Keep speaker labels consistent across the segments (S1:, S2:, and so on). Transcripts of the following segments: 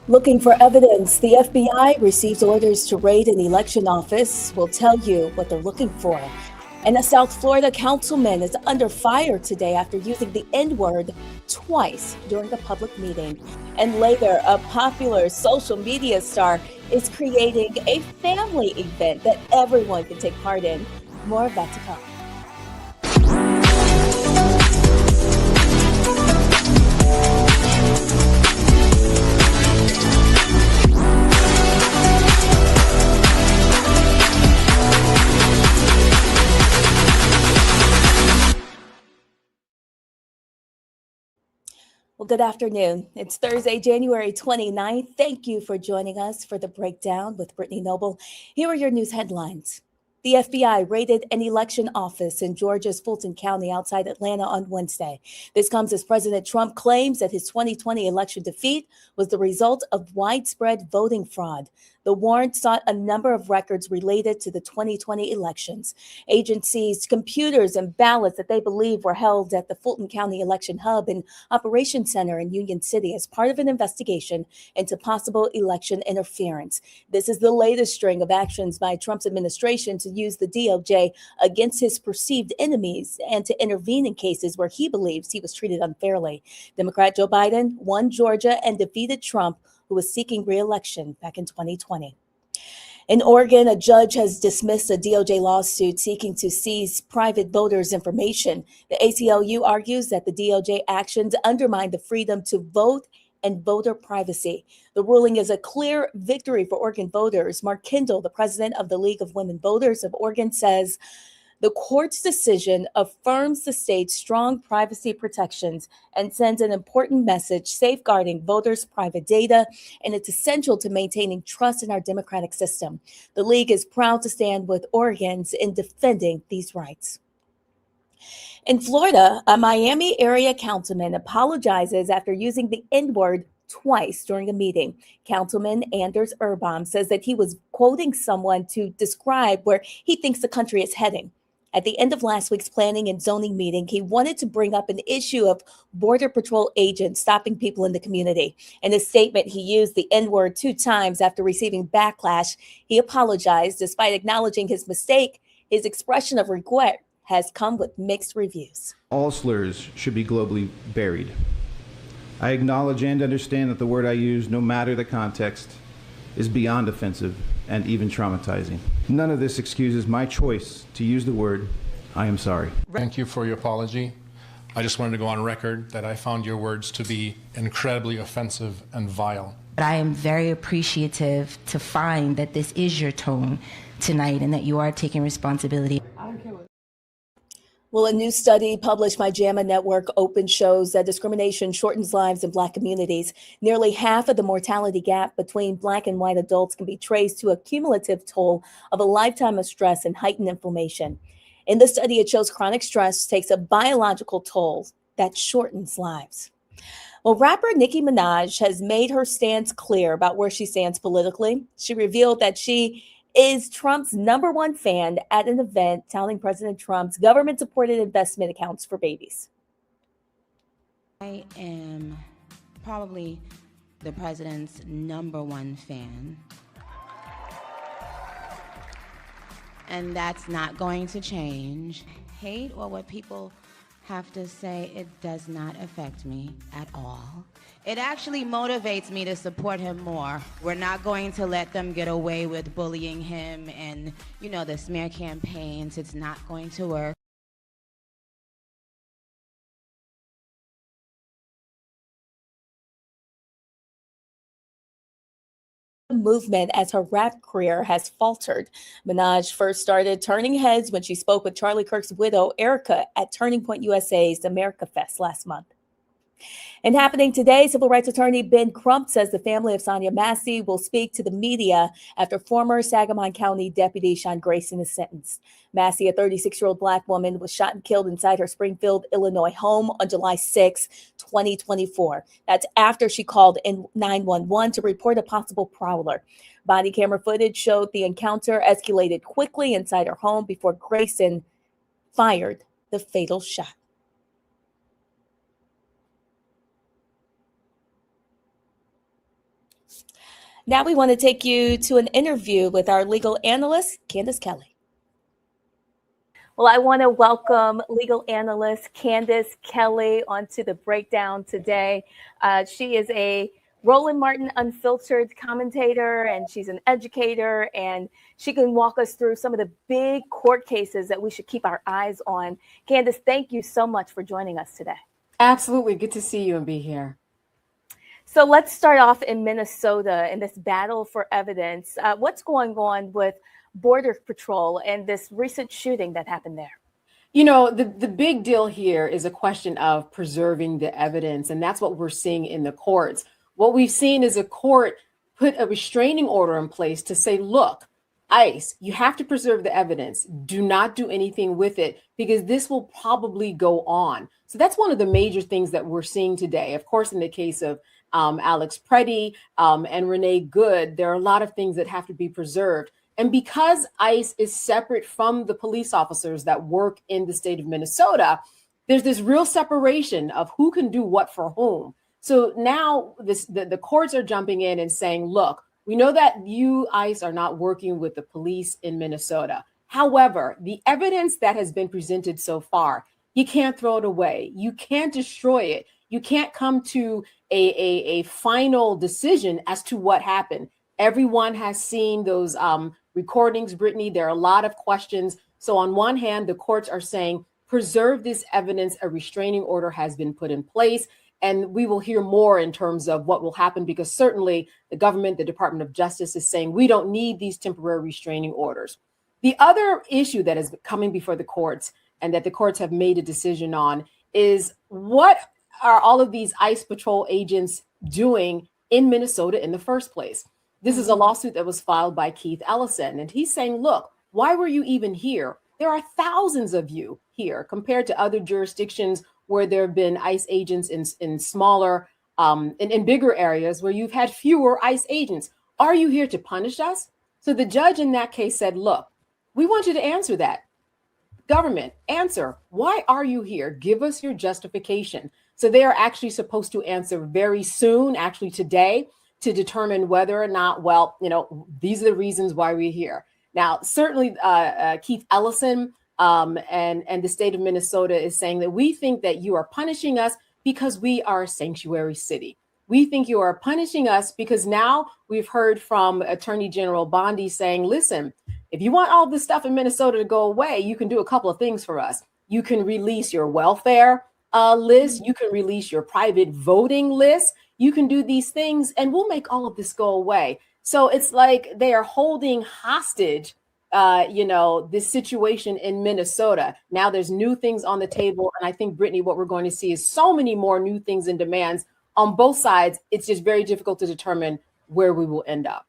S1: Looking for evidence, the FBI receives orders to raid an election office. We'll tell you what they're looking for. And a South Florida councilman is under fire today after using the N word twice during a public meeting. And later, a popular social media star is creating a family event that everyone can take part in. More of that to come. Well, good afternoon. It's Thursday, January 29th. Thank you for joining us for the breakdown with Brittany Noble. Here are your news headlines. The FBI raided an election office in Georgia's Fulton County outside Atlanta on Wednesday. This comes as President Trump claims that his 2020 election defeat was the result of widespread voting fraud. The warrant sought a number of records related to the 2020 elections. Agencies, computers, and ballots that they believe were held at the Fulton County Election Hub and Operations Center in Union City as part of an investigation into possible election interference. This is the latest string of actions by Trump's administration to use the DOJ against his perceived enemies and to intervene in cases where he believes he was treated unfairly. Democrat Joe Biden won Georgia and defeated Trump, who was seeking re-election back in 2020. In Oregon, a judge has dismissed a DOJ lawsuit seeking to seize private voters' information. The ACLU argues that the DOJ actions undermine the freedom to vote and voter privacy. The ruling is a clear victory for Oregon voters. Mark Kindle, the president of the League of Women Voters of Oregon, says the court's decision affirms the state's strong privacy protections and sends an important message safeguarding voters' private data, and it's essential to maintaining trust in our democratic system. The league is proud to stand with Oregons in defending these rights. In Florida, a Miami area councilman apologizes after using the N word twice during a meeting. Councilman Anders Urban says that he was quoting someone to describe where he thinks the country is heading. At the end of last week's planning and zoning meeting, he wanted to bring up an issue of Border Patrol agents stopping people in the community. In his statement, he used the N word 2 times after receiving backlash. He apologized despite acknowledging his mistake. His expression of regret has come with mixed reviews.
S2: All slurs should be globally buried. I acknowledge and understand that the word I use, no matter the context, is beyond offensive and even traumatizing. None of this excuses my choice to use the word. I am sorry.
S3: Thank you for your apology. I just wanted to go on record that I found your words to be incredibly offensive and vile.
S4: But I am very appreciative to find that this is your tone tonight and that you are taking responsibility.
S1: Well, a new study published by JAMA Network Open shows that discrimination shortens lives in Black communities. Nearly half of the mortality gap between Black and white adults can be traced to a cumulative toll of a lifetime of stress and heightened inflammation. In the study, it shows chronic stress takes a biological toll that shortens lives. Well, rapper Nicki Minaj has made her stance clear about where she stands politically. She revealed that she is Trump's #1 fan at an event touting President Trump's government-supported investment accounts for babies.
S4: I am probably the president's #1 fan. And that's not going to change. Hate or what people have to say, it does not affect me at all. It actually motivates me to support him more. We're not going to let them get away with bullying him and, the smear campaigns. It's not going to work.
S1: Movement as her rap career has faltered. Minaj first started turning heads when she spoke with Charlie Kirk's widow, Erica, at Turning Point USA's America Fest last month. And happening today, civil rights attorney Ben Crump says the family of Sonia Massey will speak to the media after former Sangamon County Deputy Sean Grayson is sentenced. Massey, a 36-year-old Black woman, was shot and killed inside her Springfield, Illinois home on July 6, 2024. That's after she called in 911 to report a possible prowler. Body camera footage showed the encounter escalated quickly inside her home before Grayson fired the fatal shot. Now we want to take you to an interview with our legal analyst, Candace Kelly. Well, I want to welcome legal analyst Candace Kelly onto the breakdown today. She is a Roland Martin Unfiltered commentator, and she's an educator, and she can walk us through some of the big court cases that we should keep our eyes on. Candace, thank you so much for joining us today.
S5: Absolutely. Good to see you and be here.
S1: So let's start off in Minnesota in this battle for evidence. What's going on with Border Patrol and this recent shooting that happened there?
S5: You know, the big deal here is a question of preserving the evidence, and that's what we're seeing in the courts. What we've seen is a court put a restraining order in place to say, look, ICE, you have to preserve the evidence. Do not do anything with it because this will probably go on. So that's one of the major things that we're seeing today. Of course, in the case of Alex Preddy and Renee Good, there are a lot of things that have to be preserved. And because ICE is separate from the police officers that work in the state of Minnesota, there's this real separation of who can do what for whom. So now the courts are jumping in and saying, look, we know that you, ICE, are not working with the police in Minnesota. However, the evidence that has been presented so far, you can't throw it away. You can't destroy it. You can't come to a final decision as to what happened. Everyone has seen those recordings, Brittany. There are a lot of questions. So on one hand, the courts are saying, preserve this evidence. A restraining order has been put in place. And we will hear more in terms of what will happen, because certainly the government, the Department of Justice is saying we don't need these temporary restraining orders. The other issue that is coming before the courts and that the courts have made a decision on is what are all of these ICE patrol agents doing in Minnesota in the first place? This is a lawsuit that was filed by Keith Ellison, and he's saying, look, why were you even here? There are thousands of you here compared to other jurisdictions where there have been ICE agents in smaller, in bigger areas where you've had fewer ICE agents. Are you here to punish us? So the judge in that case said, look, we want you to answer that. Government, answer. Why are you here? Give us your justification. So they are actually supposed to answer very soon, actually today, to determine whether or not, well, you know, these are the reasons why we're here. Now, certainly Keith Ellison and the state of Minnesota is saying that we think that you are punishing us because we are a sanctuary city. We think you are punishing us because now we've heard from Attorney General Bondi saying, listen, if you want all this stuff in Minnesota to go away, you can do a couple of things for us. You can release your welfare list. You can release your private voting list. You can do these things and we'll make all of this go away. So it's like they are holding hostage this situation in Minnesota. Now there's new things on the table. And I think, Brittany, what we're going to see is so many more new things and demands on both sides. It's just very difficult to determine where we will end up.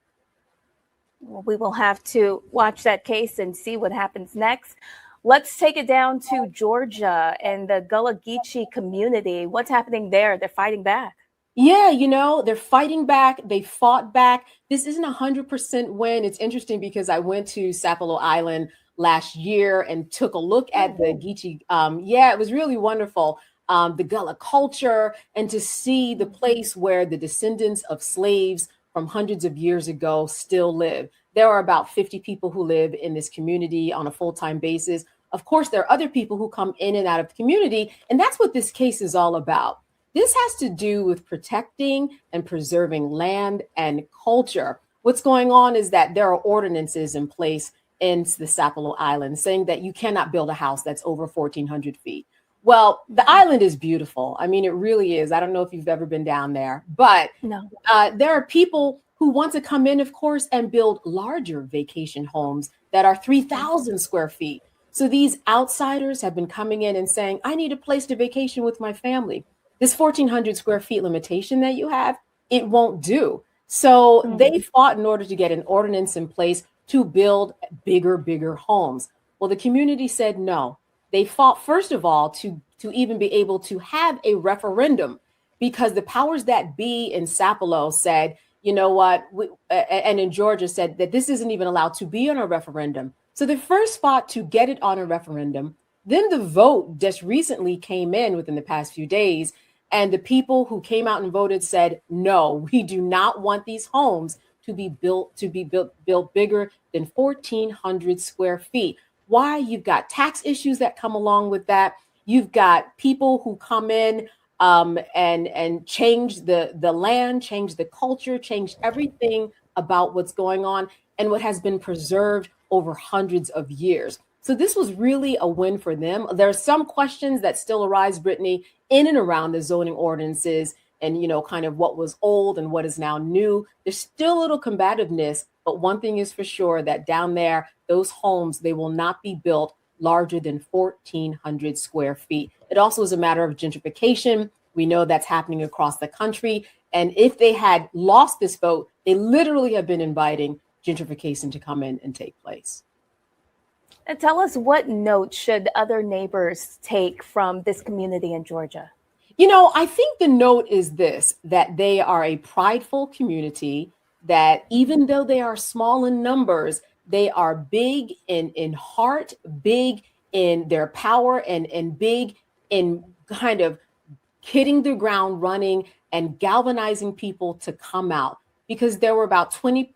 S1: Well, we will have to watch that case and see what happens next. Let's take it down to Georgia and the Gullah Geechee community. What's happening there? They're fighting back.
S5: Yeah, you know, they're fighting back. They fought back. This isn't 100% win. It's interesting because I went to Sapelo Island last year and took a look at the Geechee. It was really wonderful. The Gullah culture, and to see the place where the descendants of slaves from hundreds of years ago still live. There are about 50 people who live in this community on a full-time basis. Of course, there are other people who come in and out of the community, and that's what this case is all about. This has to do with protecting and preserving land and culture. What's going on is that there are ordinances in place in the Sapelo Island saying that you cannot build a house that's over 1,400 feet. Well, the island is beautiful. I mean, it really is. I don't know if you've ever been down there, but
S1: No.
S5: There are people who want to come in, of course, and build larger vacation homes that are 3,000 square feet. So these outsiders have been coming in and saying, I need a place to vacation with my family. This 1,400 square feet limitation that you have, it won't do. So they fought in order to get an ordinance in place to build bigger homes. Well, the community said no. They fought, first of all, to even be able to have a referendum, because the powers that be in Sapelo said, you know what, and in Georgia said that this isn't even allowed to be on a referendum. So they first fought to get it on a referendum. Then the vote just recently came in within the past few days. And the people who came out and voted said, no, we do not want these homes to be built bigger than 1,400 square feet. Why? You've got tax issues that come along with that. You've got people who come in and change the land, change the culture, change everything about what's going on and what has been preserved over hundreds of years. So this was really a win for them. There are some questions that still arise, Brittany, in and around the zoning ordinances and, kind of what was old and what is now new. There's still a little combativeness, but one thing is for sure, that down there, those homes, they will not be built larger than 1,400 square feet. It also is a matter of gentrification. We know that's happening across the country. And if they had lost this vote, they literally have been inviting gentrification to come in and take place.
S1: And tell us, what note should other neighbors take from this community in Georgia?
S5: I think the note is this, that they are a prideful community, that even though they are small in numbers, they are big in heart, big in their power, and big in kind of hitting the ground running and galvanizing people to come out. Because there were about 20%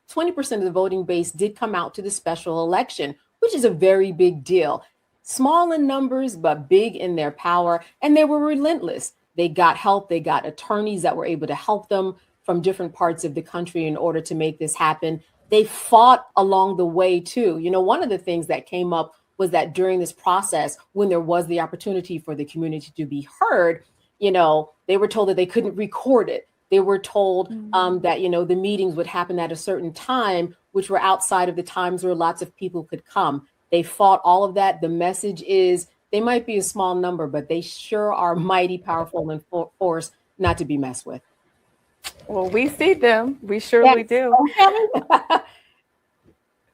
S5: of the voting base did come out to the special election, which is a very big deal. Small in numbers, but big in their power. And they were relentless. They got help. They got attorneys that were able to help them from different parts of the country in order to make this happen. They fought along the way, too. One of the things that came up was that during this process, when there was the opportunity for the community to be heard, they were told that they couldn't record it. They were told that, the meetings would happen at a certain time, which were outside of the times where lots of people could come. They fought all of that. The message is they might be a small number, but they sure are mighty powerful and force not to be messed with.
S1: Well, we see them. We surely do.
S5: Okay.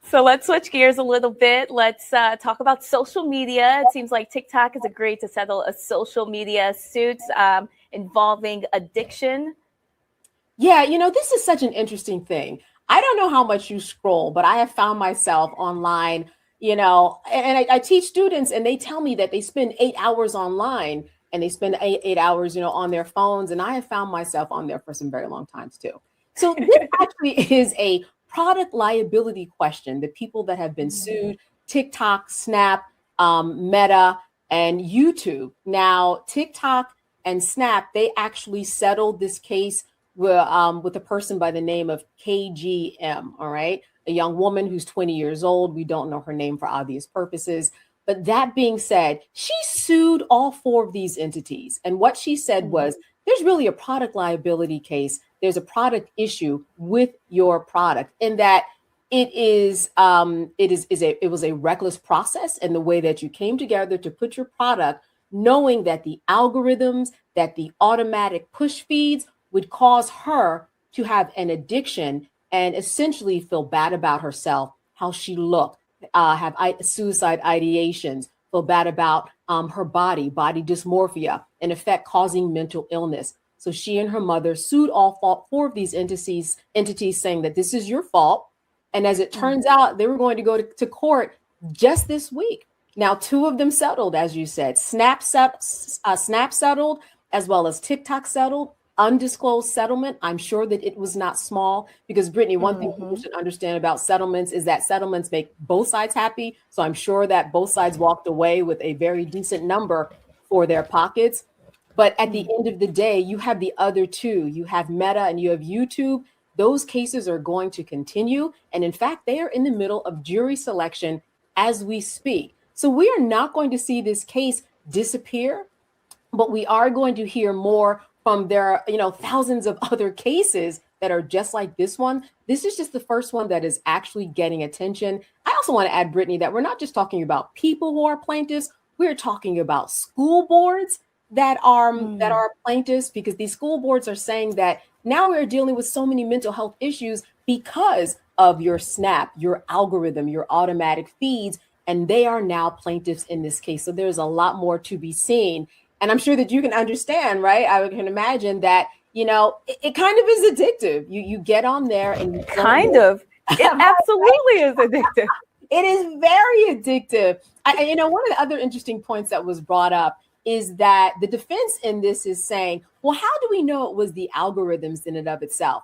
S1: So let's switch gears a little bit. Let's talk about social media. It seems like TikTok has agreed to settle a social media suit involving addiction.
S5: Yeah, this is such an interesting thing. I don't know how much you scroll, but I have found myself online, and I teach students and they tell me that they spend 8 hours online and they spend eight hours, on their phones. And I have found myself on there for some very long times too. So this actually is a product liability question. The people that have been sued, TikTok, Snap, Meta, and YouTube. Now, TikTok and Snap, they actually settled this case with a person by the name of KGM, all right? A young woman who's 20 years old. We don't know her name for obvious purposes. But that being said, she sued all four of these entities. And what she said was, there's really a product liability case. There's a product issue with your product, in that it was a reckless process in the way that you came together to put your product, knowing that the algorithms, that the automatic push feeds would cause her to have an addiction and essentially feel bad about herself, how she looked, have suicide ideations, feel bad about her body dysmorphia, in effect causing mental illness. So she and her mother sued all four of these entities saying that this is your fault. And as it turns out, they were going to go to court just this week. Now, two of them settled, as you said. Snap settled, as well as TikTok settled. Undisclosed settlement. I'm sure that it was not small, because Brittany, one thing people should understand about settlements is that settlements make both sides happy. So I'm sure that both sides walked away with a very decent number for their pockets. But at the end of the day, you have the other two. You have Meta and you have YouTube. Those cases are going to continue. And in fact, they are in the middle of jury selection as we speak. So we are not going to see this case disappear, but we are going to hear more from their, thousands of other cases that are just like this one. This is just the first one that is actually getting attention. I also want to add, Brittany, that we're not just talking about people who are plaintiffs. We're talking about school boards that are plaintiffs, because these school boards are saying that now we're dealing with so many mental health issues because of your Snap, your algorithm, your automatic feeds, and they are now plaintiffs in this case. So there's a lot more to be seen. And I'm sure that you can understand, right? I can imagine that, it kind of is addictive. You get on there and
S1: it absolutely is addictive.
S5: It is very addictive. One of the other interesting points that was brought up is that the defense in this is saying, well, how do we know it was the algorithms in and of itself?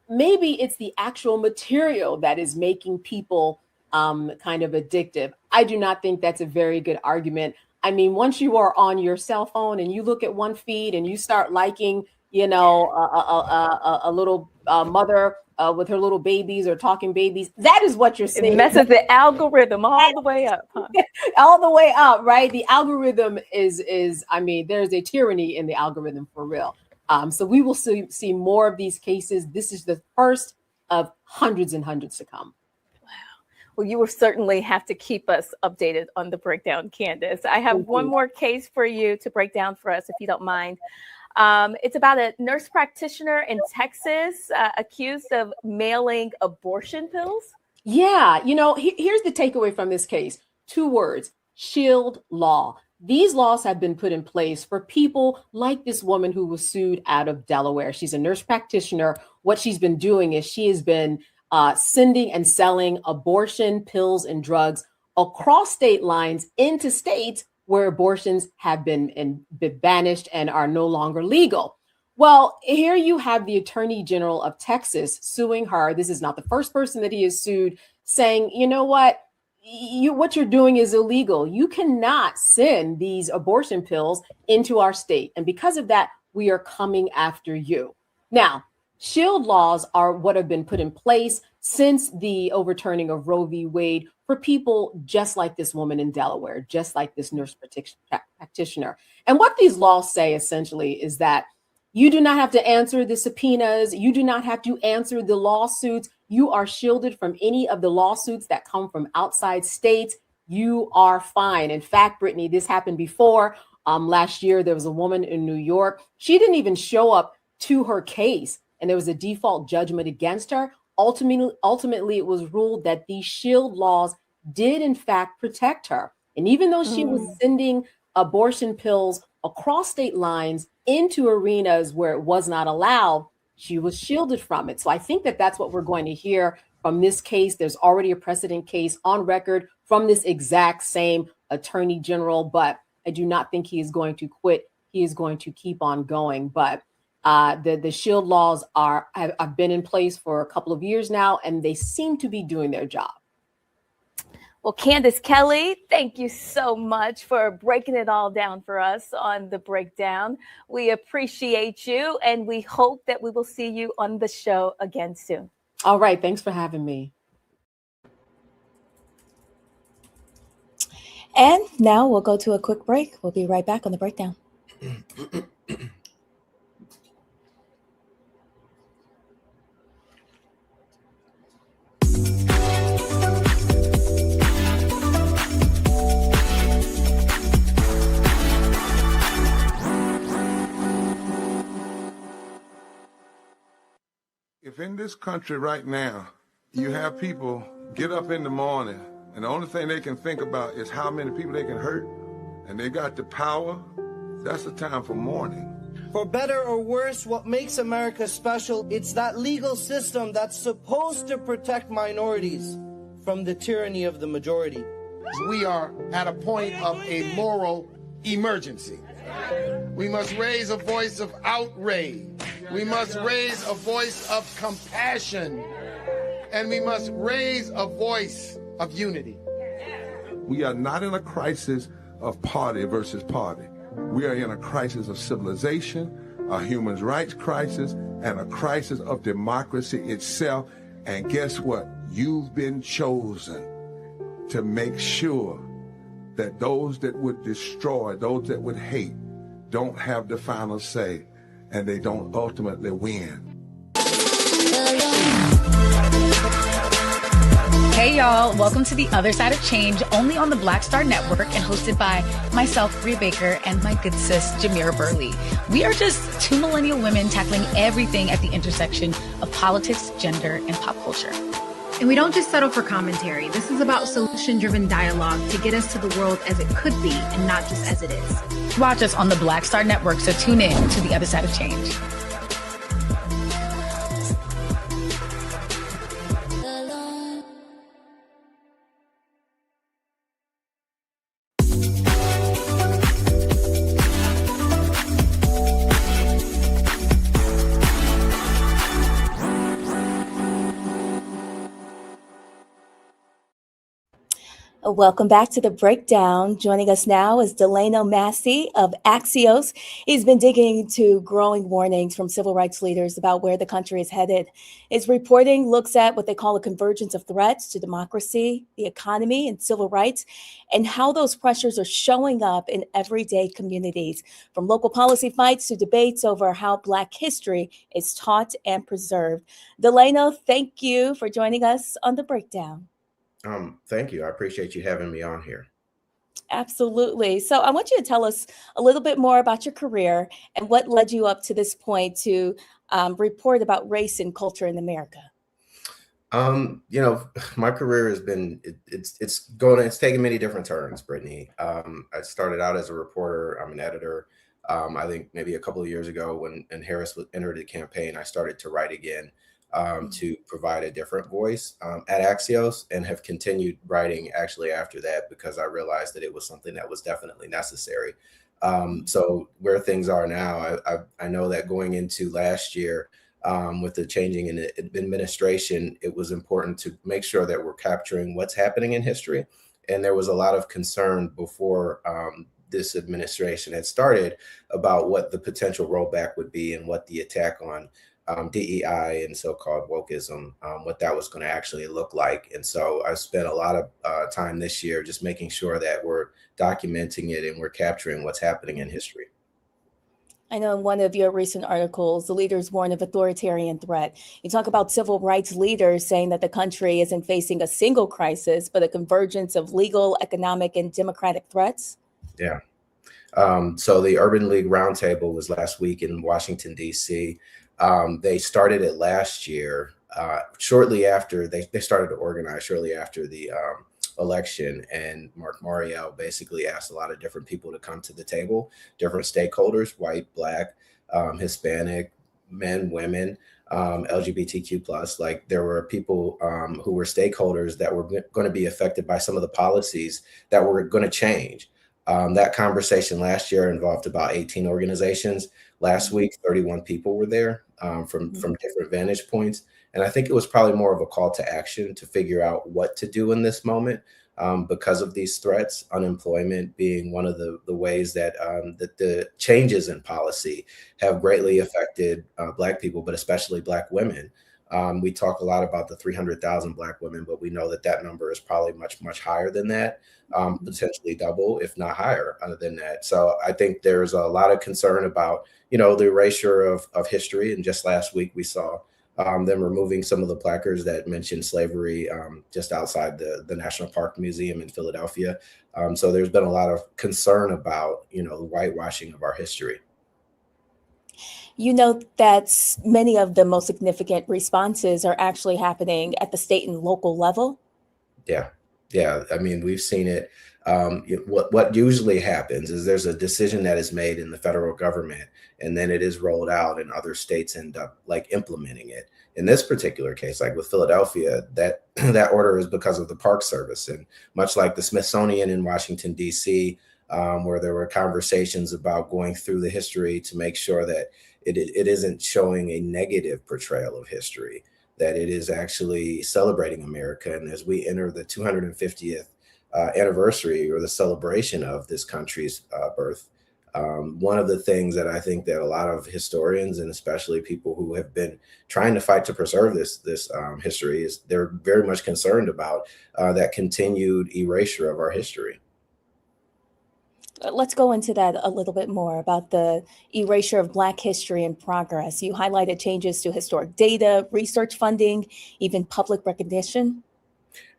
S5: maybe it's the actual material that is making people kind of addictive. I do not think that's a very good argument. I mean, once you are on your cell phone and you look at one feed and you start liking, you know, a little mother with her little babies or talking babies, that is what you're seeing.
S1: It messes the algorithm all the way up, huh?
S5: All the way up, right? The algorithm is, I mean, there's a tyranny in the algorithm for real. So we will see more of these cases. This is the first of hundreds and hundreds to come.
S1: Well, you will certainly have to keep us updated on the breakdown, Candace. I have one more case for you to break down for us, if you don't mind. It's about a nurse practitioner in Texas accused of mailing abortion pills.
S5: Yeah, you know, here's the takeaway from this case. 2 words: shield law. These laws have been put in place for people like this woman who was sued out of Delaware. She's a nurse practitioner. What she's been doing is she has been sending and selling abortion pills and drugs across state lines into states where abortions have been banished and are no longer legal. Well, here you have the Attorney General of Texas suing her. This is not the first person that he has sued, saying, you know what? What you're doing is illegal. You cannot send these abortion pills into our state. And because of that, we are coming after you. Now, shield laws are what have been put in place since the overturning of Roe v. Wade for people just like this woman in Delaware, just like this nurse practitioner. And what these laws say essentially is that you do not have to answer the subpoenas. You do not have to answer the lawsuits. You are shielded from any of the lawsuits that come from outside states. You are fine. In fact, Brittany, this happened before. Last year, there was a woman in New York. She didn't even show up to her case, and there was a default judgment against her. Ultimately, it was ruled that these shield laws did, in fact, protect her. And even though she was sending abortion pills across state lines into arenas where it was not allowed, she was shielded from it. So I think that that's what we're going to hear from this case. There's already a precedent case on record from this exact same attorney general, but I do not think he is going to quit. He is going to keep on going. But the shield laws have been in place for a couple of years now, and they seem to be doing their job.
S1: Well, Candace Kelly, thank you so much for breaking it all down for us on The Breakdown. We appreciate you, and we hope that we will see you on the show again soon.
S5: All right. Thanks for having me.
S1: And now we'll go to a quick break. We'll be right back on The Breakdown.
S6: If in this country right now, you have people get up in the morning and the only thing they can think about is how many people they can hurt, and they got the power, that's the time for mourning.
S7: For better or worse, what makes America special, it's that legal system that's supposed to protect minorities from the tyranny of the majority.
S8: We are at a point of a moral emergency. We must raise a voice of outrage. We must raise a voice of compassion. And we must raise a voice of unity.
S6: We are not in a crisis of party versus party. We are in a crisis of civilization, a human rights crisis, and a crisis of democracy itself. And guess what? You've been chosen to make sure that those that would destroy, those that would hate, don't have the final say, and they don't ultimately win.
S9: Hey y'all, welcome to The Other Side of Change, only on the Black Star Network and hosted by myself, Bria Baker, and my good sis, Jamira Burley. We are just 2 millennial women tackling everything at the intersection of politics, gender, and pop culture.
S10: And we don't just settle for commentary. This is about solution-driven dialogue to get us to the world as it could be and not just as it is.
S9: Watch us on the Black Star Network, so tune in to The Other Side of Change.
S1: Welcome back to the breakdown. Joining us now is Delano Massey of Axios. He's been digging into growing warnings from civil rights leaders about where the country is headed. His reporting looks at what they call a convergence of threats to democracy, the economy, and civil rights, and how those pressures are showing up in everyday communities, from local policy fights to debates over how Black history is taught and preserved. Delano, thank you for joining us on the breakdown.
S11: Thank you. I appreciate you having me on here.
S1: Absolutely. So I want you to tell us a little bit more about your career and what led you up to this point to report about race and culture in America.
S11: My career has been it's taken many different turns, Brittany. I started out as a reporter. I'm an editor. I think maybe a couple of years ago when Harris entered the campaign, I started to write again. To provide a different voice at Axios, and have continued writing actually after that because I realized that it was something that was definitely necessary. So where things are now, I know that going into last year with the changing in the administration, it was important to make sure that we're capturing what's happening in history. And there was a lot of concern before this administration had started about what the potential rollback would be and what the attack on DEI and so-called wokeism, what that was going to actually look like. And so I spent a lot of time this year just making sure that we're documenting it and we're capturing what's happening in history.
S1: I know in one of your recent articles, the leaders warn of authoritarian threat. You talk about civil rights leaders saying that the country isn't facing a single crisis, but a convergence of legal, economic, and democratic threats.
S11: Yeah. So the Urban League Roundtable was last week in Washington, D.C. They started it last year, shortly after they started to organize shortly after the election. And Mark Mariel basically asked a lot of different people to come to the table, different stakeholders, white, Black, Hispanic, men, women, LGBTQ+. Like there were people who were stakeholders that were going to be affected by some of the policies that were going to change. That conversation last year involved about 18 organizations. Last week, 31 people were there from different vantage points. And I think it was probably more of a call to action to figure out what to do in this moment because of these threats, unemployment being one of the ways that that the changes in policy have greatly affected Black people, but especially Black women. We talk a lot about the 300,000 Black women, but we know that that number is probably much, much higher than that, potentially double, if not higher than that. So I think there's a lot of concern about, the erasure of history. And just last week, we saw them removing some of the placards that mentioned slavery just outside the National Park Museum in Philadelphia. So there's been a lot of concern about, the whitewashing of our history.
S1: You know that many of the most significant responses are actually happening at the state and local level.
S11: Yeah. I mean, we've seen it. What usually happens is there's a decision that is made in the federal government, and then it is rolled out, and other states end up implementing it. In this particular case, like with Philadelphia, that order is because of the Park Service, and much like the Smithsonian in Washington, D.C., where there were conversations about going through the history to make sure that it isn't showing a negative portrayal of history, that it is actually celebrating America. And as we enter the 250th anniversary or the celebration of this country's birth, one of the things that I think that a lot of historians, and especially people who have been trying to fight to preserve this history, is they're very much concerned about that continued erasure of our history.
S1: Let's go into that a little bit more about the erasure of Black history and progress. You highlighted changes to historic data, research funding, even public recognition.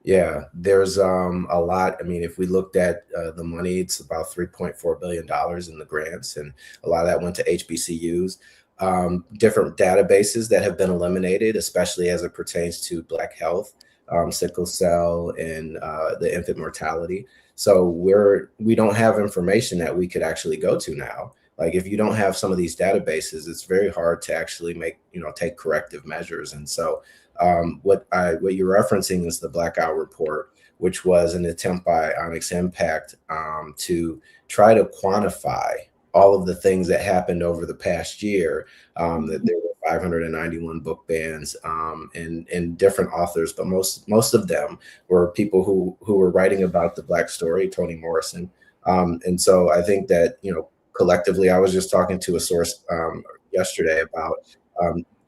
S11: Yeah, there's a lot. I mean, if we looked at the money, it's about $3.4 billion in the grants, and a lot of that went to HBCUs. Different databases that have been eliminated, especially as it pertains to Black health, sickle cell, and the infant mortality. So we don't have information that we could actually go to now. Like if you don't have some of these databases, it's very hard to actually take corrective measures. And so what you're referencing is the Blackout Report, which was an attempt by Onyx Impact to try to quantify all of the things that happened over the past year. That there were 591 book bans, and different authors, but most of them were people who were writing about the Black story, Toni Morrison. And so I think that, collectively, I was just talking to a source yesterday about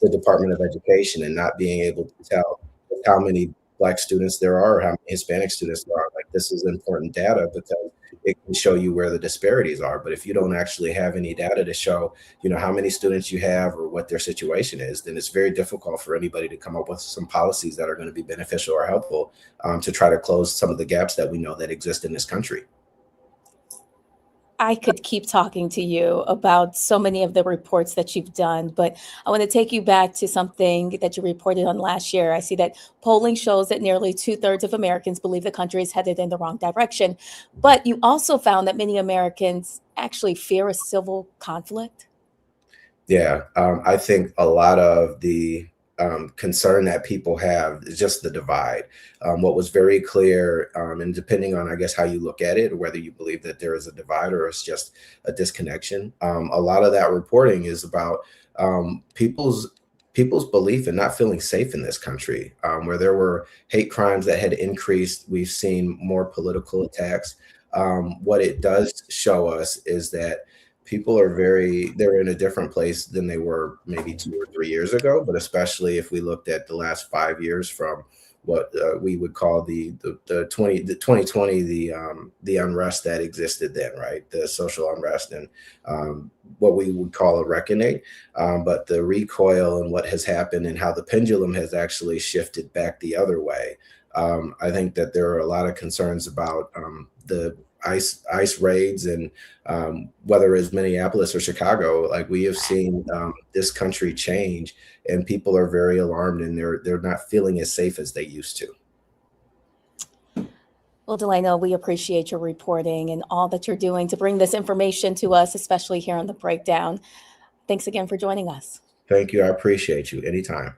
S11: the Department of Education and not being able to tell how many Black students there are or how many Hispanic students there are. Like, this is important data because it can show you where the disparities are. But if you don't actually have any data to show, how many students you have or what their situation is, then it's very difficult for anybody to come up with some policies that are going to be beneficial or helpful to try to close some of the gaps that we know that exist in this country.
S1: I could keep talking to you about so many of the reports that you've done, but I want to take you back to something that you reported on last year. I see that polling shows that nearly 2/3 of Americans believe the country is headed in the wrong direction. But you also found that many Americans actually fear a civil conflict.
S11: Yeah, I think a lot of the concern that people have is just the divide. What was very clear, and depending on, I guess, how you look at it, or whether you believe that there is a divide or it's just a disconnection, a lot of that reporting is about people's belief in not feeling safe in this country, where there were hate crimes that had increased. We've seen more political attacks. What it does show us is that people they're in a different place than they were maybe 2 or 3 years ago, but especially if we looked at the last 5 years from what we would call the 2020, the unrest that existed then, right? The social unrest and what we would call a reckoning, but the recoil and what has happened and how the pendulum has actually shifted back the other way. I think that there are a lot of concerns about the ICE raids and whether it's Minneapolis or Chicago. Like, we have seen this country change, and people are very alarmed, and they're not feeling as safe as they used to.
S1: Well, Delano, we appreciate your reporting and all that you're doing to bring this information to us, especially here on The Breakdown. Thanks again for joining us.
S11: Thank you. I appreciate you. Anytime.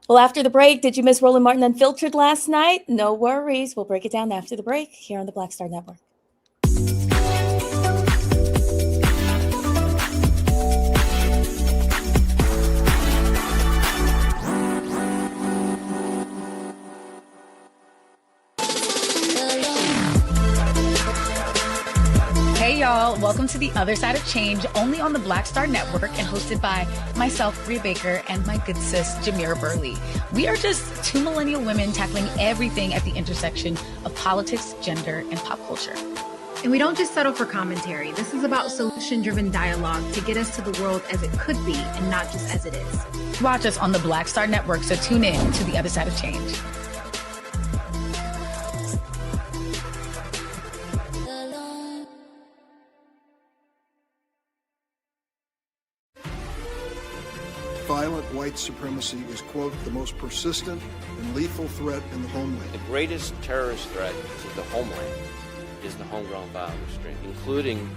S1: Well, after the break, did you miss Roland Martin Unfiltered last night? No worries. We'll break it down after the break here on the Black Star Network.
S9: Hey y'all, welcome to The Other Side of Change, only on the Black Star Network and hosted by myself, Bria Baker, and my good sis, Jamira Burley. We are just two millennial women tackling everything at the intersection of politics, gender, and pop culture.
S10: And we don't just settle for commentary. This is about solution-driven dialogue to get us to the world as it could be and not just as it is.
S9: Watch us on the Black Star Network, so tune in to The Other Side of Change.
S12: Violent white supremacy is, quote, the most persistent and lethal threat in the homeland.
S13: The greatest terrorist threat to the homeland is the homegrown violence stream, including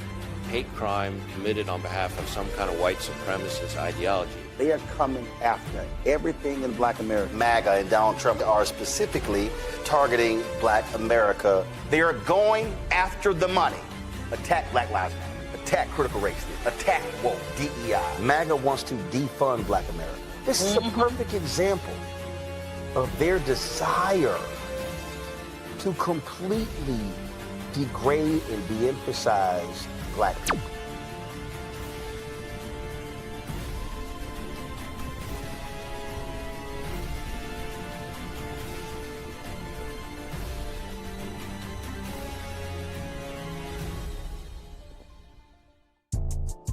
S13: hate crime committed on behalf of some kind of white supremacist ideology.
S14: They are coming after everything in Black America. MAGA and Donald Trump are specifically targeting Black America. They are going after the money. Attack Black Lives Matter. Attack critical race theory, attack woke, DEI. MAGA wants to defund Black America. This is a perfect example of their desire to completely degrade and de-emphasize Black people.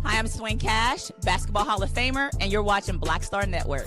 S15: Hi, I'm Swing Cash, Basketball Hall of Famer, and you're watching Black Star Network.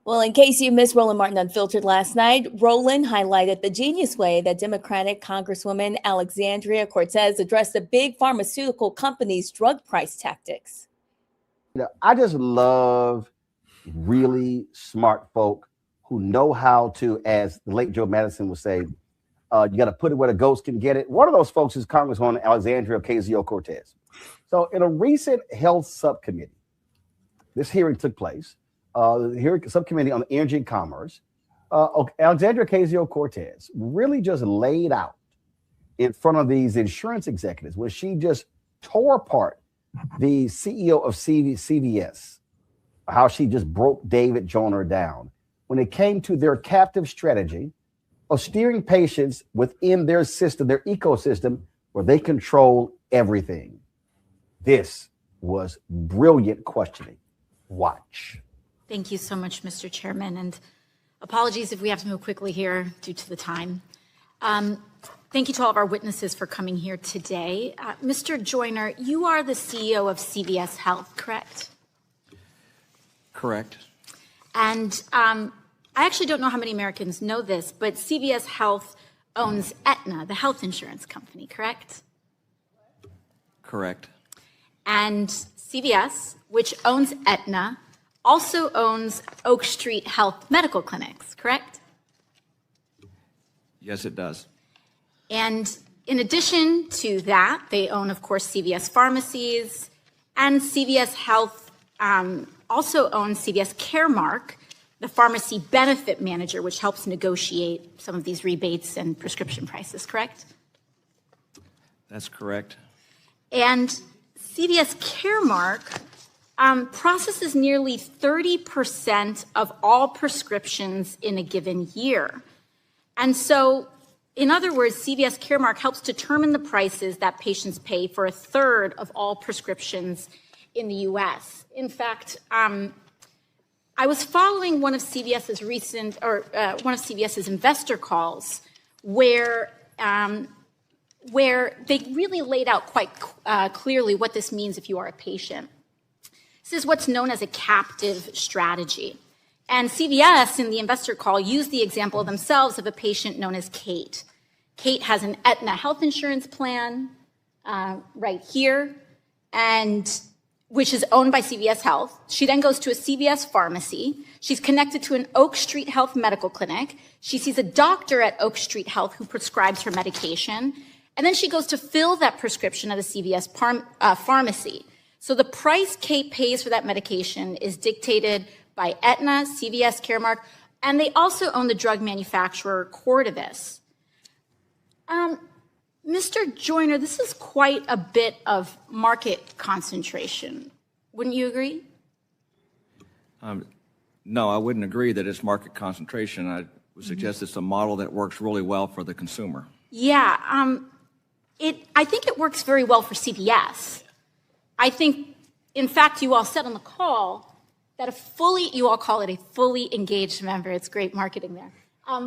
S1: Well, in case you missed Roland Martin Unfiltered last night, Roland highlighted the genius way that Democratic Congresswoman Alexandria Cortez addressed the big pharmaceutical companies' drug price tactics.
S16: I just love really smart folk who know how to, as the late Joe Madison would say, You got to put it where the goats can get it. One of those folks is Congresswoman Alexandria Ocasio-Cortez. So in a recent health subcommittee, this hearing took place, hearing subcommittee on energy and commerce, Alexandria Ocasio-Cortez really just laid out in front of these insurance executives where she just tore apart the CEO of CVS, how she just broke David Joyner down when it came to their captive strategy of steering patients within their system, their ecosystem, where they control everything. This was brilliant questioning. Watch.
S17: Thank you so much, Mr. Chairman, and apologies if we have to move quickly here due to the time. Thank you to all of our witnesses for coming here today. Mr. Joyner, you are the CEO of CVS Health, correct?
S18: Correct.
S17: And I actually don't know how many Americans know this, but CVS Health owns Aetna, the health insurance company, correct?
S18: Correct.
S17: And CVS, which owns Aetna, also owns Oak Street Health Medical Clinics, correct?
S18: Yes, it does.
S17: And in addition to that, they own, of course, CVS Pharmacies, and CVS Health also owns CVS Caremark, the pharmacy benefit manager, which helps negotiate some of these rebates and prescription prices, correct?
S18: That's correct.
S17: And CVS Caremark processes nearly 30% of all prescriptions in a given year. And so, in other words, CVS Caremark helps determine the prices that patients pay for a third of all prescriptions in the U.S. In fact, I was following one of CVS's investor calls where they really laid out quite clearly what this means if you are a patient. This is what's known as a captive strategy. And CVS, in the investor call, used the example themselves of a patient known as Kate. Kate has an Aetna health insurance plan right here, and which is owned by CVS Health. She then goes to a CVS pharmacy. She's connected to an Oak Street Health medical clinic. She sees a doctor at Oak Street Health who prescribes her medication. And then she goes to fill that prescription at a CVS pharmacy. So the price Kate pays for that medication is dictated by Aetna, CVS Caremark, and they also own the drug manufacturer Cordavis. Mr. Joyner, this is quite a bit of market concentration. Wouldn't you agree?
S18: No, I wouldn't agree that it's market concentration. I would suggest it's a model that works really well for the consumer.
S17: Yeah, I think it works very well for CVS. I think, in fact, you all said on the call that you all call it a fully engaged member. It's great marketing there.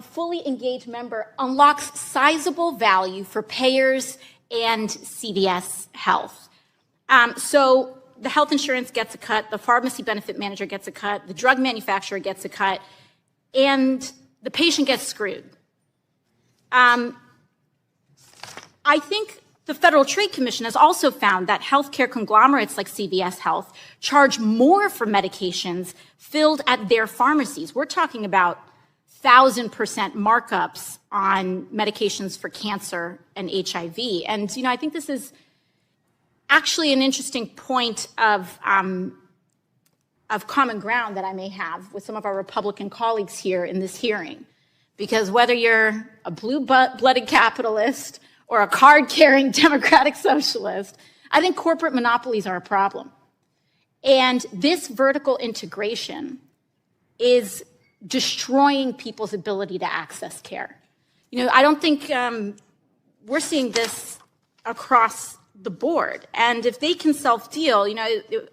S17: Fully engaged member unlocks sizable value for payers and CVS Health. So the health insurance gets a cut, the pharmacy benefit manager gets a cut, the drug manufacturer gets a cut, and the patient gets screwed. I think the Federal Trade Commission has also found that healthcare conglomerates like CVS Health charge more for medications filled at their pharmacies. We're talking about 1,000% markups on medications for cancer and HIV. And, I think this is actually an interesting point of common ground that I may have with some of our Republican colleagues here in this hearing. Because whether you're a blue-blooded capitalist or a card-carrying democratic socialist, I think corporate monopolies are a problem. And this vertical integration is destroying people's ability to access care. I don't think we're seeing this across the board. And if they can self-deal,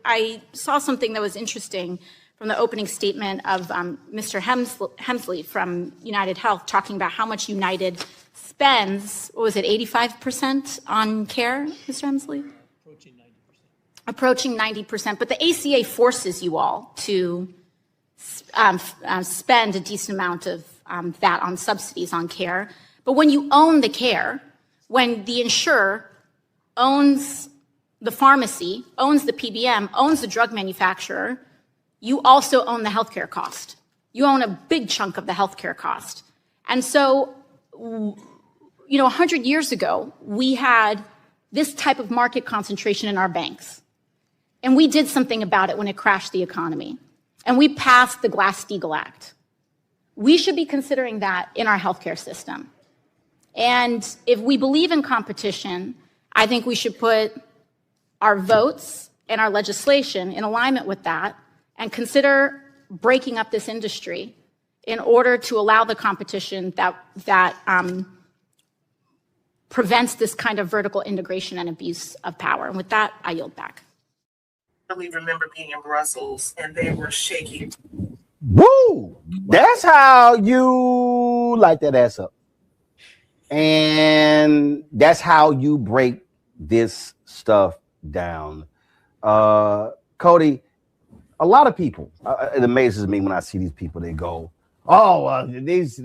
S17: I saw something that was interesting from the opening statement of Mr. Hemsley from United Health talking about how much United spends, 85% on care, Mr. Hemsley? Approaching 90%. But the ACA forces you all to spend a decent amount of that on subsidies on care. But when you own the care, when the insurer owns the pharmacy, owns the PBM, owns the drug manufacturer, you also own the healthcare cost. You own a big chunk of the healthcare cost. And so 100 years ago, we had this type of market concentration in our banks. And we did something about it when it crashed the economy. And we passed the Glass-Steagall Act. We should be considering that in our healthcare system. And if we believe in competition, I think we should put our votes and our legislation in alignment with that and consider breaking up this industry in order to allow the competition that prevents this kind of vertical integration and abuse of power. And with that, I yield back.
S19: I remember being in Brussels and they were shaking.
S16: Woo! That's how you light that ass up. And that's how you break this stuff down. Cody, a lot of people, it amazes me when I see these people, they go, oh, these,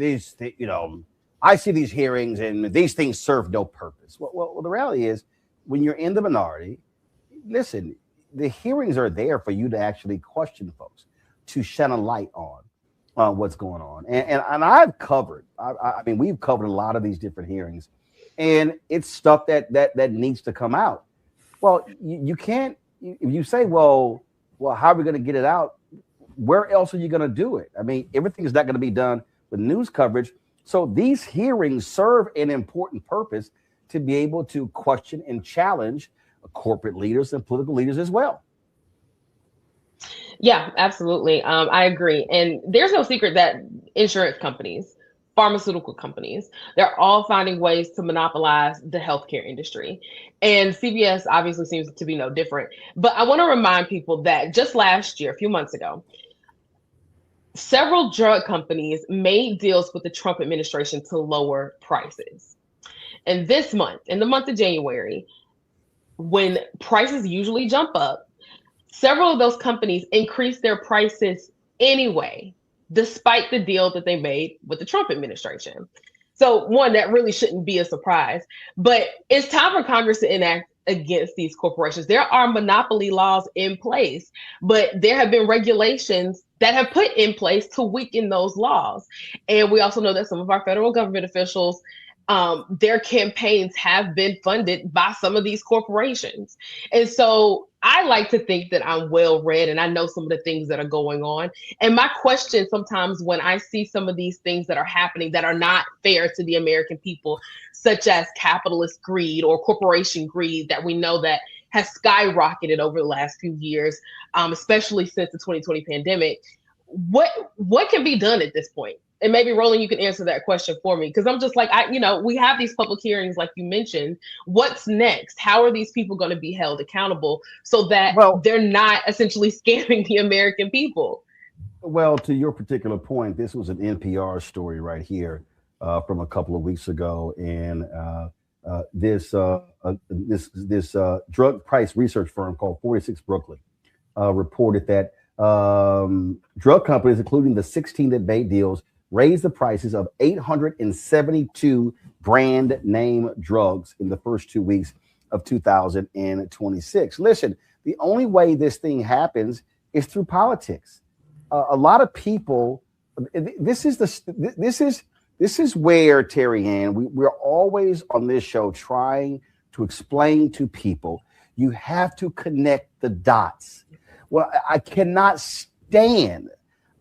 S16: I see these hearings and these things serve no purpose. Well, the reality is when you're in the minority, listen, the hearings are there for you to actually question folks, to shine a light on what's going on. And I've covered, I mean, we've covered a lot of these different hearings, and it's stuff that needs to come out. Well, you can't, if you say, well, how are we going to get it out? Where else are you going to do it? I mean, everything is not going to be done with news coverage. So these hearings serve an important purpose to be able to question and challenge corporate leaders and political leaders as well.
S20: Yeah, absolutely. I agree. And there's no secret that insurance companies, pharmaceutical companies, they're all finding ways to monopolize the healthcare industry. And CVS obviously seems to be no different. But I want to remind people that just last year, a few months ago, several drug companies made deals with the Trump administration to lower prices. And this month, in the month of January, when prices usually jump up, several of those companies increased their prices anyway, despite the deal that they made with the Trump administration. So one, that really shouldn't be a surprise, but it's time for Congress to enact against these corporations. There are monopoly laws in place, but there have been regulations that have put in place to weaken those laws. And we also know that some of our federal government officials, their campaigns have been funded by some of these corporations. And so I like to think that I'm well read and I know some of the things that are going on. And my question sometimes when I see some of these things that are happening that are not fair to the American people, such as capitalist greed or corporation greed that we know that has skyrocketed over the last few years, especially since the 2020 pandemic, what can be done at this point? And maybe Roland, you can answer that question for me, because I'm just like, we have these public hearings, like you mentioned. What's next? How are these people going to be held accountable so that they're not essentially scamming the American people?
S16: Well, to your particular point, this was an NPR story right here from a couple of weeks ago, and this drug price research firm called 46 Brooklyn reported that drug companies, including the 16 that made deals, raised the prices of 872 brand name drugs in the first 2 weeks of 2026. Listen, the only way this thing happens is through politics. A lot of people, this is where, Terry Ann, we're always on this show trying to explain to people, you have to connect the dots. Well, I cannot stand,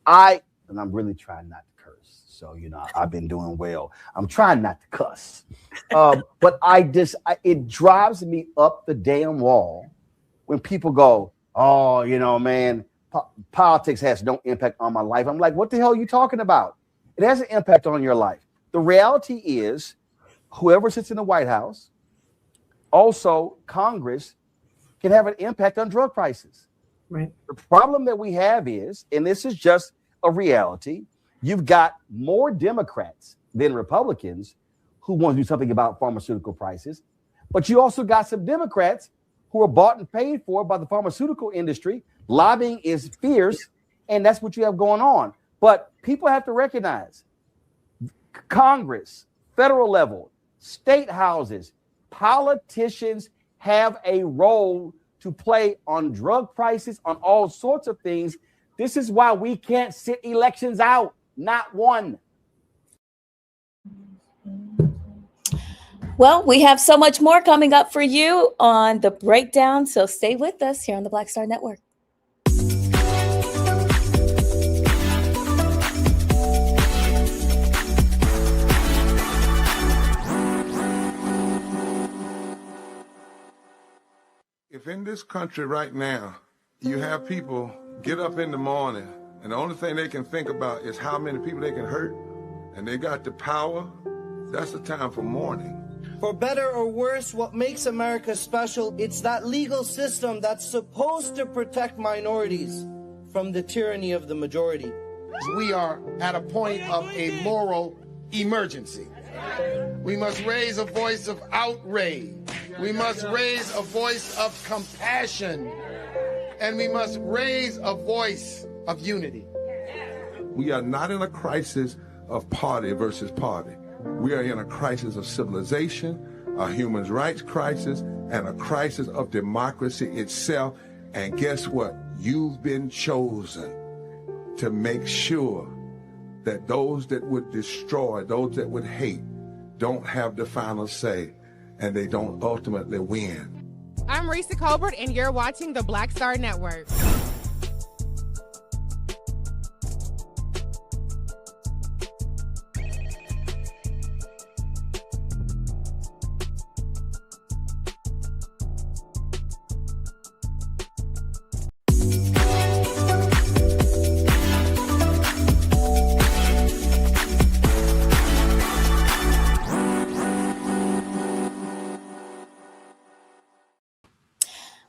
S16: and I'm really trying not to curse. So, I've been doing well. I'm trying not to cuss. But it drives me up the damn wall when people go, oh, man, politics has no impact on my life. I'm like, what the hell are you talking about? It has an impact on your life. The reality is whoever sits in the White House, also Congress, can have an impact on drug prices.
S21: Right.
S16: The problem that we have is, and this is just a reality, you've got more Democrats than Republicans who want to do something about pharmaceutical prices, but you also got some Democrats who are bought and paid for by the pharmaceutical industry. Lobbying is fierce, and that's what you have going on. But people have to recognize Congress, federal level, state houses, politicians have a role to play on drug prices, on all sorts of things. This is why we can't sit elections out, not one.
S1: Well, we have so much more coming up for you on the breakdown, so stay with us here on the Black Star Network.
S6: If in this country right now, you have people get up in the morning and the only thing they can think about is how many people they can hurt, and they got the power, that's the time for mourning.
S7: For better or worse, what makes America special, it's that legal system that's supposed to protect minorities from the tyranny of the majority.
S8: We are at a point of a moral emergency. We must raise a voice of outrage. We must raise a voice of compassion. And we must raise a voice of unity.
S6: We are not in a crisis of party versus party. We are in a crisis of civilization, a human rights crisis, and a crisis of democracy itself. And guess what? You've been chosen to make sure that those that would destroy, those that would hate, don't have the final say, and they don't ultimately win.
S21: I'm Risa Colbert, and you're watching the Black Star Network.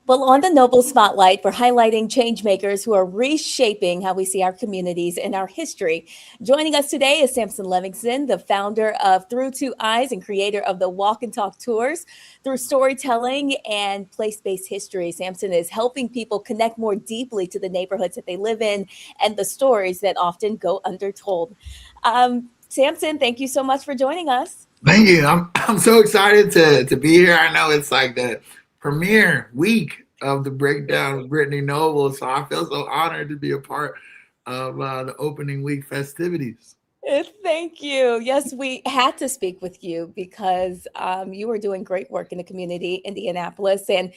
S1: Well, on the Noble Spotlight, we're highlighting change makers who are reshaping how we see our communities and our history. Joining us today is Samson Livingston, the founder of Through Two Eyes and creator of the Walk and Talk Tours. Through storytelling and place-based history, Samson is helping people connect more deeply to the neighborhoods that they live in and the stories that often go undertold. Samson, thank you so much for joining us.
S22: Thank you. I'm so excited to be here. I know it's like the premiere week of the breakdown with Brittany Noble, so I feel so honored to be a part of the opening week festivities.
S1: Thank you. Yes, we had to speak with you because you are doing great work in the community, Indianapolis, and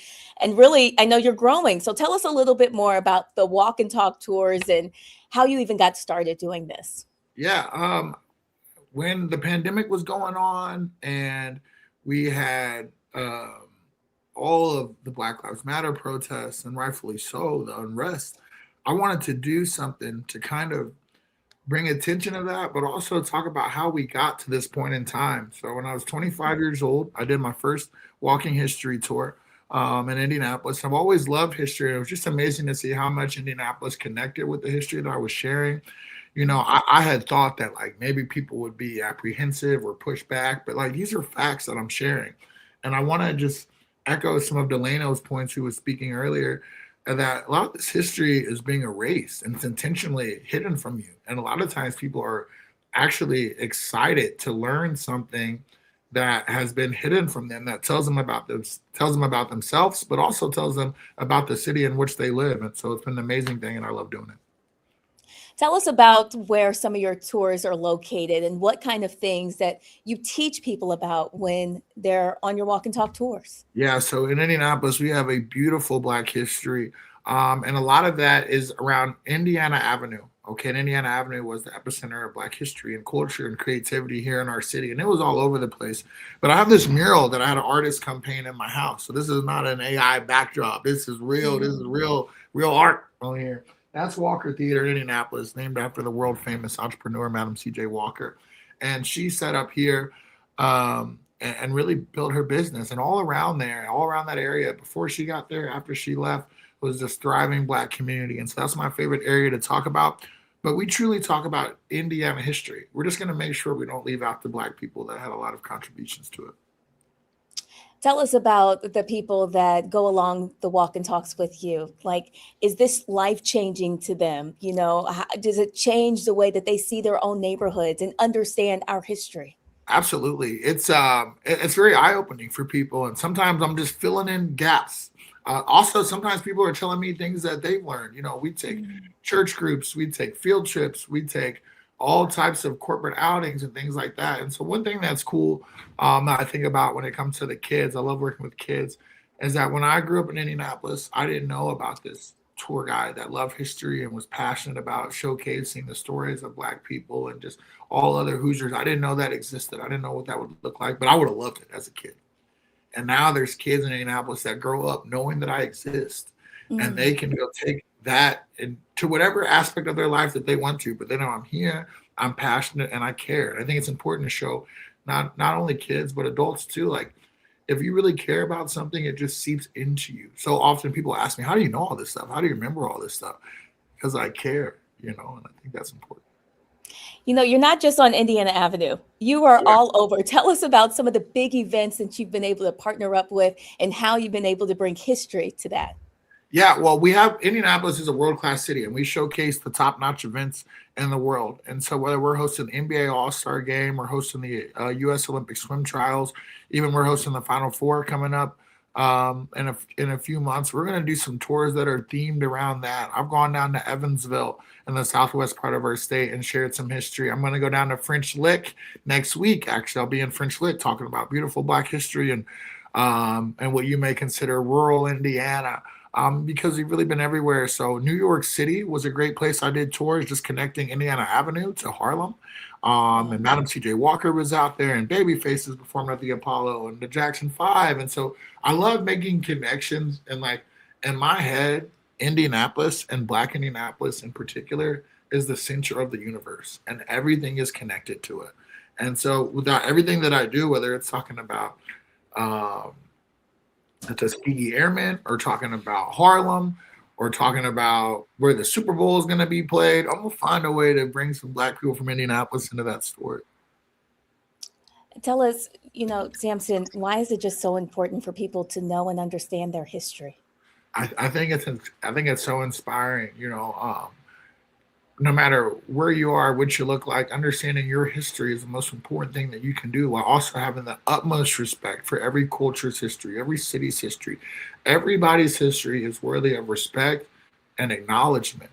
S1: really, I know you're growing. So tell us a little bit more about the Walk and Talk Tours and how you even got started doing this.
S22: Yeah, when the pandemic was going on and we had all of the Black Lives Matter protests, and rightfully so, the unrest, I wanted to do something to kind of bring attention to that, but also talk about how we got to this point in time. So when I was 25 years old, I did my first walking history tour in Indianapolis. I've always loved history. It was just amazing to see how much Indianapolis connected with the history that I was sharing. You know, I had thought that like maybe people would be apprehensive or push back, but like these are facts that I'm sharing. And I want to just echo some of Delano's points, who was speaking earlier, that a lot of this history is being erased and it's intentionally hidden from you. And a lot of times people are actually excited to learn something that has been hidden from them, that tells them about themselves, but also tells them about the city in which they live. And so it's been an amazing thing, and I love doing it.
S1: Tell us about where some of your tours are located and what kind of things that you teach people about when they're on your Walk and Talk tours.
S22: Yeah, so in Indianapolis, we have a beautiful Black history. And a lot of that is around Indiana Avenue. Okay, and Indiana Avenue was the epicenter of Black history and culture and creativity here in our city. And it was all over the place. But I have this mural that I had an artist come paint in my house. So this is not an AI backdrop. This is real. This is real art on here. That's Walker Theater in Indianapolis, named after the world famous entrepreneur, Madam C.J. Walker. And she set up here and really built her business. And all around there, all around that area, before she got there, after she left, was this thriving Black community. And so that's my favorite area to talk about. But we truly talk about Indiana history. We're just going to make sure we don't leave out the Black people that had a lot of contributions to it.
S1: Tell us about the people that go along the walk and talks with you. Like, is this life-changing to them? You know, does it change the way that they see their own neighborhoods and understand our history?
S22: Absolutely. It's very eye-opening for people. And sometimes I'm just filling in gaps. Also, sometimes people are telling me things that they've learned. You know, we take church groups, we take field trips, we take all types of corporate outings and things like that. And so one thing that's cool that I think about when it comes to the kids, I love working with kids, is that when I grew up in Indianapolis, I didn't know about this tour guide that loved history and was passionate about showcasing the stories of Black people and just all other Hoosiers. I didn't know that existed. I didn't know what that would look like, but I would have loved it as a kid. And now there's kids in Indianapolis that grow up knowing that I exist, and they can go take that into whatever aspect of their life that they want to, but they know I'm here, I'm passionate, and I care. I think it's important to show not only kids, but adults too. Like, if you really care about something, it just seeps into you. So often people ask me, how do you know all this stuff? How do you remember all this stuff? Because I care, and I think that's important.
S1: You're not just on Indiana Avenue. You are all over. Tell us about some of the big events that you've been able to partner up with and how you've been able to bring history to that.
S22: Yeah, well, Indianapolis is a world-class city, and we showcase the top-notch events in the world. And so whether we're hosting the NBA All-Star Game, we're hosting the U.S. Olympic swim trials, even we're hosting the Final Four coming up in a few months, we're going to do some tours that are themed around that. I've gone down to Evansville in the southwest part of our state and shared some history. I'm going to go down to French Lick next week. Actually, I'll be in French Lick talking about beautiful Black history and what you may consider rural Indiana. Because we've really been everywhere. So New York City was a great place. I did tours just connecting Indiana Avenue to Harlem. And Madam C.J. Walker was out there, and Babyface performed at the Apollo, and the Jackson 5. And so I love making connections. And like in my head, Indianapolis and Black Indianapolis in particular is the center of the universe, and everything is connected to it. And so without everything that I do, whether it's talking about the Tuskegee Airmen, or talking about Harlem, or talking about where the Super Bowl is going to be played, I'm going to find a way to bring some Black people from Indianapolis into that story.
S1: Tell us, Samson, why is it just so important for people to know and understand their history?
S22: I think it's so inspiring, no matter where you are, what you look like, understanding your history is the most important thing that you can do, while also having the utmost respect for every culture's history, every city's history. Everybody's history is worthy of respect and acknowledgement,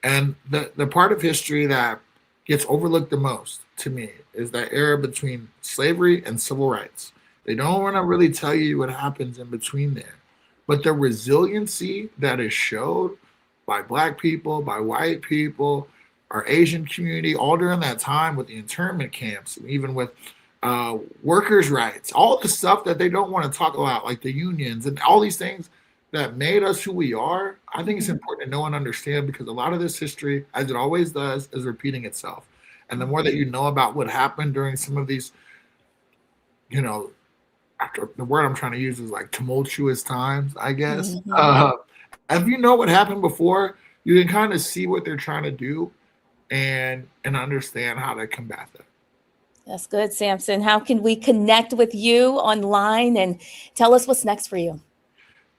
S22: And the part of history that gets overlooked the most, to me, is that era between slavery and civil rights. They don't want to really tell you what happens in between there. But the resiliency that is showed by Black people, by white people, our Asian community, all during that time with the internment camps, and even with workers' rights, all the stuff that they don't want to talk about, like the unions and all these things that made us who we are. I think it's important to know and understand, because a lot of this history, as it always does, is repeating itself. And the more that you know about what happened during some of these, after the word I'm trying to use is like tumultuous times, I guess. If you know what happened before, you can kind of see what they're trying to do and understand how to combat that.
S1: That's good, Samson. How can we connect with you online, and tell us what's next for you?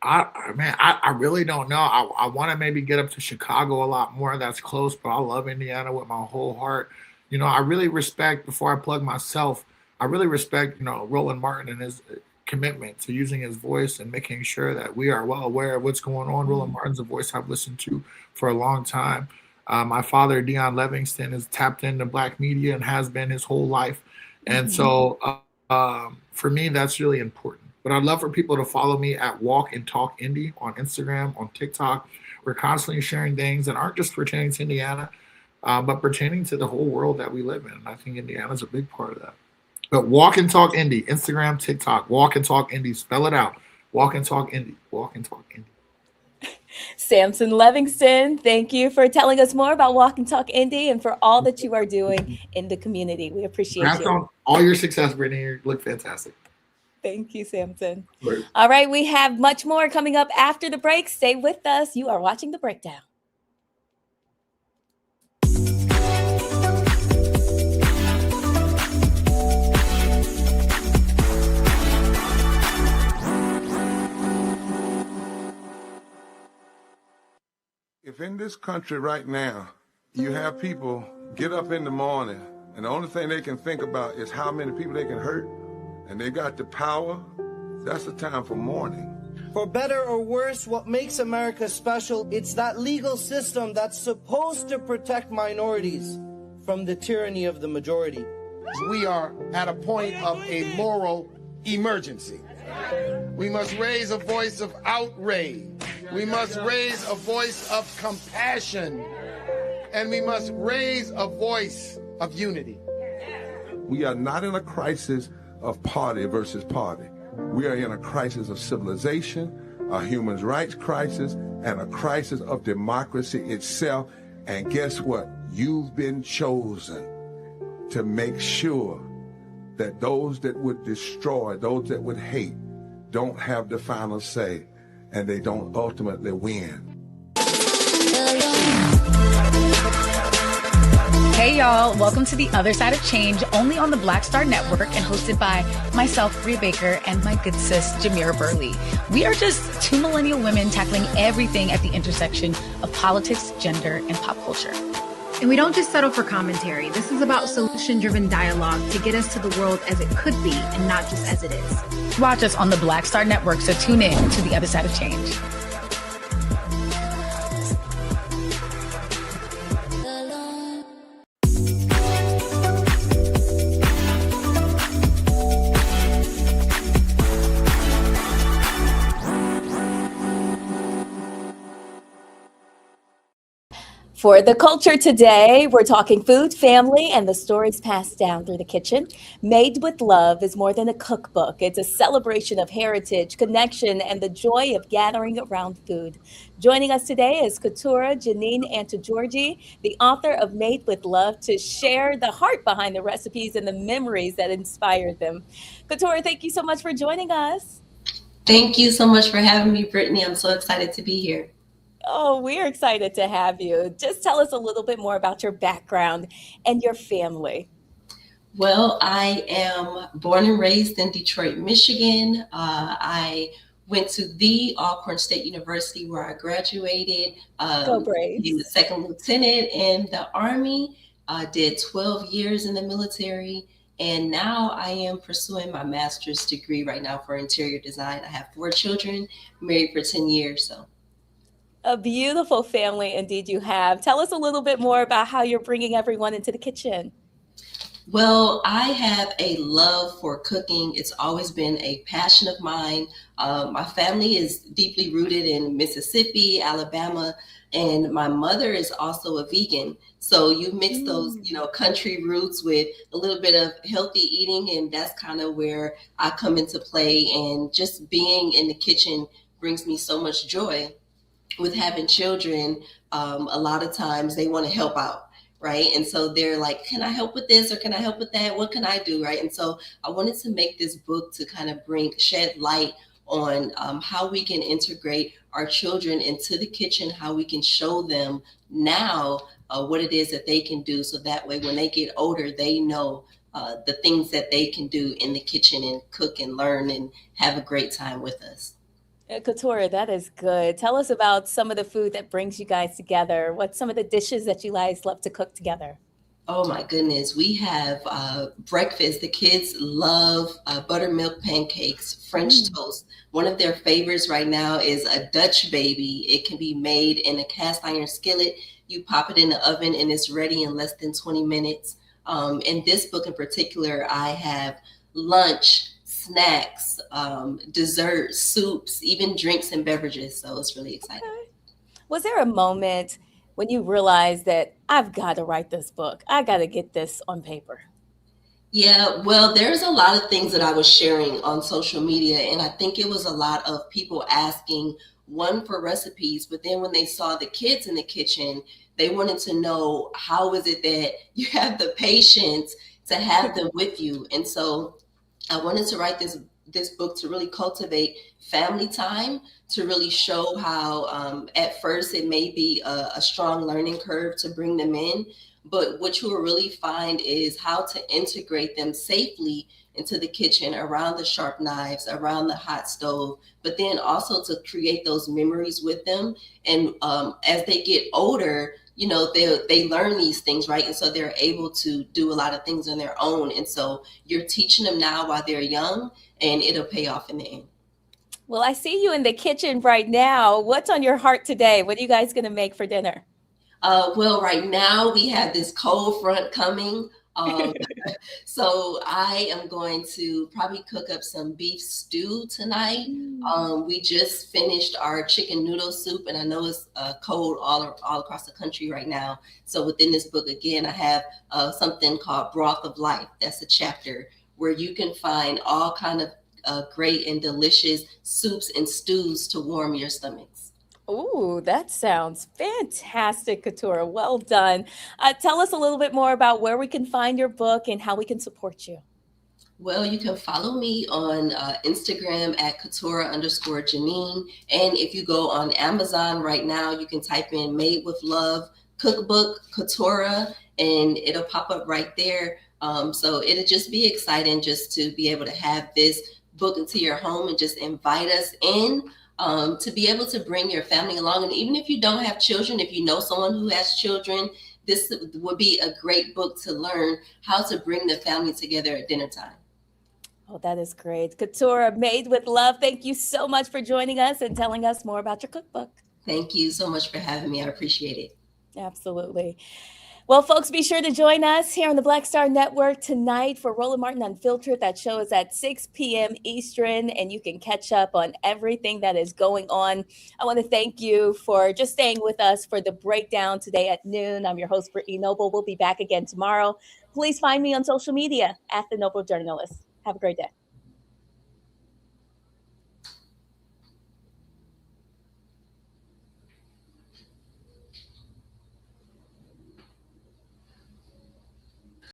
S22: I really don't know. I want to maybe get up to Chicago a lot more. That's close, but I love Indiana with my whole heart. I really respect, before I plug myself, I really respect, Roland Martin and his commitment to using his voice and making sure that we are well aware of what's going on. Roland Martin's a voice I've listened to for a long time. My father, Dion Livingston, is tapped into Black media and has been his whole life. And so for me, that's really important. But I'd love for people to follow me at Walk and Talk Indy on Instagram, on TikTok. We're constantly sharing things that aren't just pertaining to Indiana, but pertaining to the whole world that we live in. And I think Indiana's a big part of that. But Walk and Talk Indy, Instagram, TikTok, Walk and Talk Indy, spell it out. Walk and Talk Indy, Walk and Talk Indy.
S1: Samson Livingston, thank you for telling us more about Walk and Talk Indy and for all that you are doing in the community. We appreciate you.
S22: On all your success, Brittany. You look fantastic.
S1: Thank you, Samson.
S22: Right.
S1: All right, we have much more coming up after the break. Stay with us. You are watching The Breakdown.
S6: If in this country right now, you have people get up in the morning and the only thing they can think about is how many people they can hurt, and they got the power, that's the time for mourning.
S7: For better or worse, what makes America special, it's that legal system that's supposed to protect minorities from the tyranny of the majority.
S8: We are at a point of a moral emergency. We must raise a voice of outrage. We must raise a voice of compassion. And we must raise a voice of unity.
S6: We are not in a crisis of party versus party. We are in a crisis of civilization, a human rights crisis, and a crisis of democracy itself. And guess what? You've been chosen to make sure that those that would destroy, those that would hate, don't have the final say, and they don't ultimately win.
S9: Hey y'all, welcome to The Other Side of Change, only on the Black Star Network and hosted by myself, Bria Baker, and my good sis, Jamira Burley. We are just two millennial women tackling everything at the intersection of politics, gender, and pop culture.
S10: And we don't just settle for commentary. This is about solution-driven dialogue to get us to the world as it could be and not just as it is.
S9: Watch us on the Black Star Network, so tune in to The Other Side of Change.
S1: For the culture today, we're talking food, family, and the stories passed down through the kitchen. Made with Love is more than a cookbook. It's a celebration of heritage, connection, and the joy of gathering around food. Joining us today is Couture Janine Antogeorgi, the author of Made with Love, to share the heart behind the recipes and the memories that inspired them. Couture, thank you so much for joining us.
S2: Thank you so much for having me, Brittany. I'm so excited to be here.
S1: Oh, we're excited to have you. Just tell us a little bit more about your background and your family.
S2: Well, I am born and raised in Detroit, Michigan. I went to the Alcorn State University where I graduated.
S1: Go Braves.
S2: Became a second lieutenant in the Army. Did 12 years in the military. And now I am pursuing my master's degree right now for interior design. I have 4 children, married for 10 years. So.
S1: A beautiful family indeed you have. Tell us a little bit more about how you're bringing everyone into the kitchen.
S2: Well, I have a love for cooking. It's always been a passion of mine. My family is deeply rooted in Mississippi, Alabama, and my mother is also a vegan. So you mix those, country roots with a little bit of healthy eating, and that's kind of where I come into play. And just being in the kitchen brings me so much joy. With having children, a lot of times they want to help out, right? And so they're like, can I help with this or can I help with that? What can I do, right? And so I wanted to make this book to kind of shed light on how we can integrate our children into the kitchen, how we can show them now what it is that they can do. So that way, when they get older, they know the things that they can do in the kitchen and cook and learn and have a great time with us.
S1: Couture, that is good. Tell us about some of the food that brings you guys together. What's some of the dishes that you guys love to cook together?
S2: Oh my goodness. We have breakfast. The kids love buttermilk pancakes, French toast. One of their favorites right now is a Dutch baby. It can be made in a cast iron skillet. You pop it in the oven and it's ready in less than 20 minutes. In this book in particular, I have lunch, snacks, desserts, soups, even drinks and beverages. So it's really exciting.
S1: Okay. Was there a moment when you realized that I've got to write this book? I got to get this on paper?
S2: Yeah, well, there's a lot of things that I was sharing on social media, and I think it was a lot of people asking, one, for recipes, but then when they saw the kids in the kitchen, they wanted to know, how is it that you have the patience to have them with you? And so I wanted to write this book to really cultivate family time, to really show how at first it may be a strong learning curve to bring them in, but what you will really find is how to integrate them safely into the kitchen, around the sharp knives, around the hot stove, but then also to create those memories with them. And as they get older, they learn these things, right? And so they're able to do a lot of things on their own. And so you're teaching them now while they're young, and it'll pay off in the end.
S1: Well, I see you in the kitchen right now. What's on your heart today? What are you guys going to make for dinner?
S2: Well, right now we have this cold front coming. So I am going to probably cook up some beef stew tonight. We just finished our chicken noodle soup, and I know it's cold all across the country right now. So within this book, again, I have something called Broth of Life. That's a chapter where you can find all kind of great and delicious soups and stews to warm your stomachs.
S1: Ooh, that sounds fantastic, Katura. Well done. Tell us a little bit more about where we can find your book and how we can support you.
S2: Well, you can follow me on Instagram at Katura_Janine. And if you go on Amazon right now, you can type in Made with Love Cookbook Katura, and it'll pop up right there. So it'll just be exciting just to be able to have this book into your home and just invite us in. To be able to bring your family along. And even if you don't have children, if you know someone who has children, this would be a great book to learn how to bring the family together at dinner time.
S1: Oh, that is great. Katura, Made with Love, thank you so much for joining us and telling us more about your cookbook.
S2: Thank you so much for having me. I appreciate it.
S1: Absolutely. Well, folks, be sure to join us here on the Black Star Network tonight for Roland Martin Unfiltered. That show is at 6 p.m. Eastern, and you can catch up on everything that is going on. I want to thank you for just staying with us for the breakdown today at noon. I'm your host, Brittany Noble. We'll be back again tomorrow. Please find me on social media at The Noble Journalist. Have a great day.